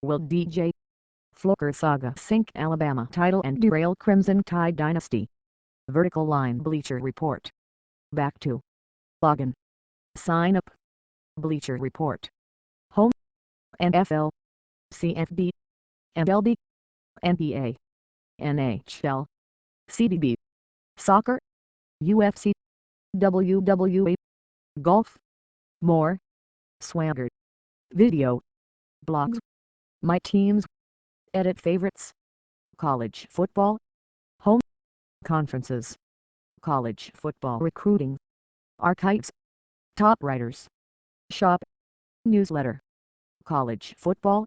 Will DJ Fluker saga sink Alabama title and derail Crimson Tide dynasty? Vertical line Bleacher Report. Back to login. Sign up. Bleacher Report. Home. NFL. CFB. MLB. NBA. NHL. CDB. Soccer. UFC. WWE. Golf. More. Swagger. Video. Blogs. My teams. Edit favorites. College football. Home. Conferences. College football recruiting. Archives. Top writers. Shop. Newsletter. College football.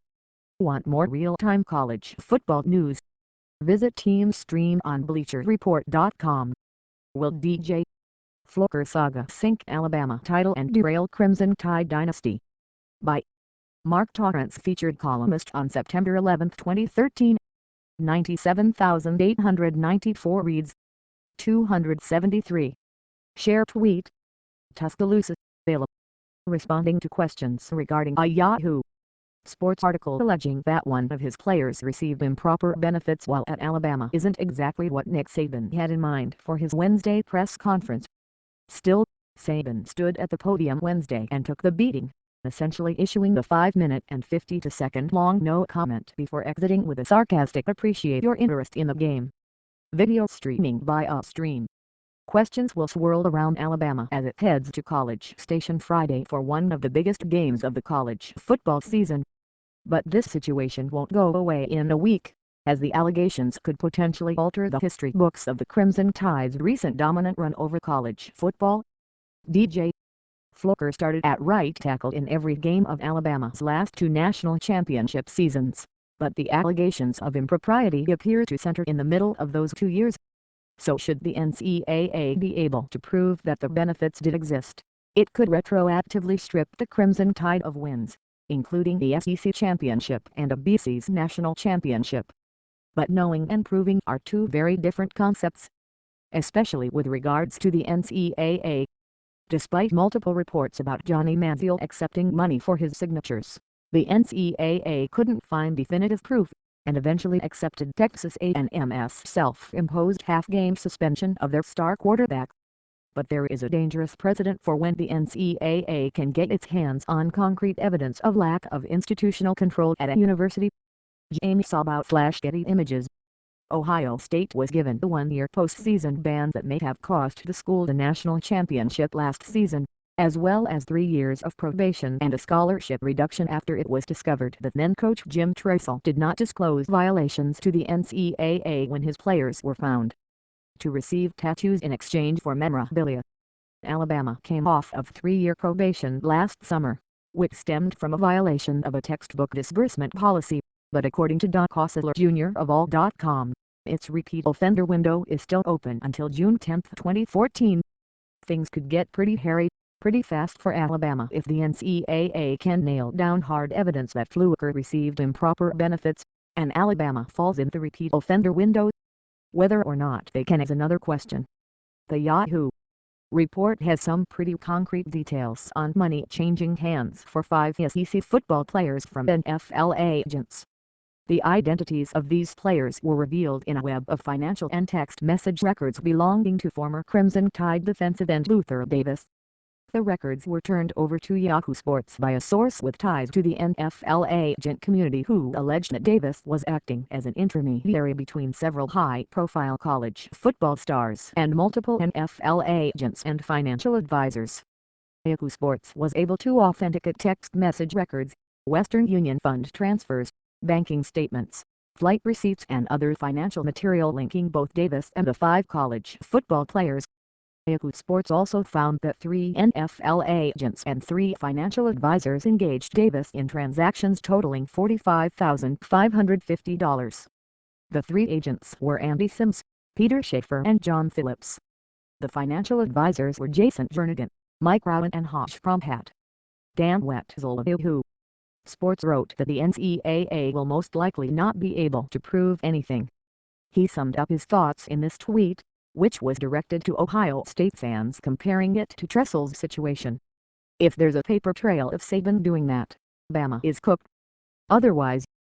Want more real-time college football news? Visit TeamStream on BleacherReport.com. Will DJ Fluker saga sink Alabama title and derail Crimson Tide dynasty? By Mark Torrance, featured columnist on September 11, 2013. 97,894 reads. 273. Share tweet. Tuscaloosa, Alabama. Responding to questions regarding a Yahoo Sports article alleging that one of his players received improper benefits while at Alabama isn't exactly what Nick Saban had in mind for his Wednesday press conference. Still, Saban stood at the podium Wednesday and took the beating, essentially issuing the 5-minute and 52-second-long no comment before exiting with a sarcastic "appreciate your interest in the game." Video streaming by Upstream. Questions will swirl around Alabama as it heads to College Station Friday for one of the biggest games of the college football season. But this situation won't go away in a week, as the allegations could potentially alter the history books of the Crimson Tide's recent dominant run over college football. DJ Fluker started at right tackle in every game of Alabama's last two national championship seasons, but the allegations of impropriety appear to center in the middle of those 2 years. So should the NCAA be able to prove that the benefits did exist, it could retroactively strip the Crimson Tide of wins, including the SEC championship and a BC's national championship. But knowing and proving are two very different concepts, especially with regards to the NCAA. Despite multiple reports about Johnny Manziel accepting money for his signatures, the NCAA couldn't find definitive proof, and eventually accepted Texas A&M's self-imposed half-game suspension of their star quarterback. But there is a dangerous precedent for when the NCAA can get its hands on concrete evidence of lack of institutional control at a university. Jamie Sabout/Getty Images. Ohio State was given a 1-year postseason ban that may have cost the school the national championship last season, as well as 3 years of probation and a scholarship reduction after it was discovered that then-coach Jim Tressel did not disclose violations to the NCAA when his players were found to receive tattoos in exchange for memorabilia. Alabama came off of 3-year probation last summer, which stemmed from a violation of a textbook disbursement policy, but according to Don Cosseler Jr. of all.com, its repeat offender window is still open until June 10, 2014. Things could get pretty hairy pretty fast for Alabama if the NCAA can nail down hard evidence that Fluker received improper benefits, and Alabama falls in the repeat offender window. Whether or not they can is another question. The Yahoo report has some pretty concrete details on money changing hands for 5 SEC football players from NFL agents. The identities of these players were revealed in a web of financial and text message records belonging to former Crimson Tide defensive end Luther Davis. The records were turned over to Yahoo Sports by a source with ties to the NFL agent community who alleged that Davis was acting as an intermediary between several high-profile college football stars and multiple NFL agents and financial advisors. Yahoo Sports was able to authenticate text message records, Western Union fund transfers, banking statements, flight receipts and other financial material linking both Davis and the 5 college football players. Yahoo Sports also found that 3 NFL agents and 3 financial advisors engaged Davis in transactions totaling $45,550. The 3 agents were Andy Sims, Peter Schaefer and John Phillips. The financial advisors were Jason Jernigan, Mike Rowan and Hosh Promhat. Dan Wetzel of Yahoo Sports wrote that the NCAA will most likely not be able to prove anything. He summed up his thoughts in this tweet, which was directed to Ohio State fans, comparing it to Tressel's situation. If there's a paper trail of Saban doing that, Bama is cooked. Otherwise,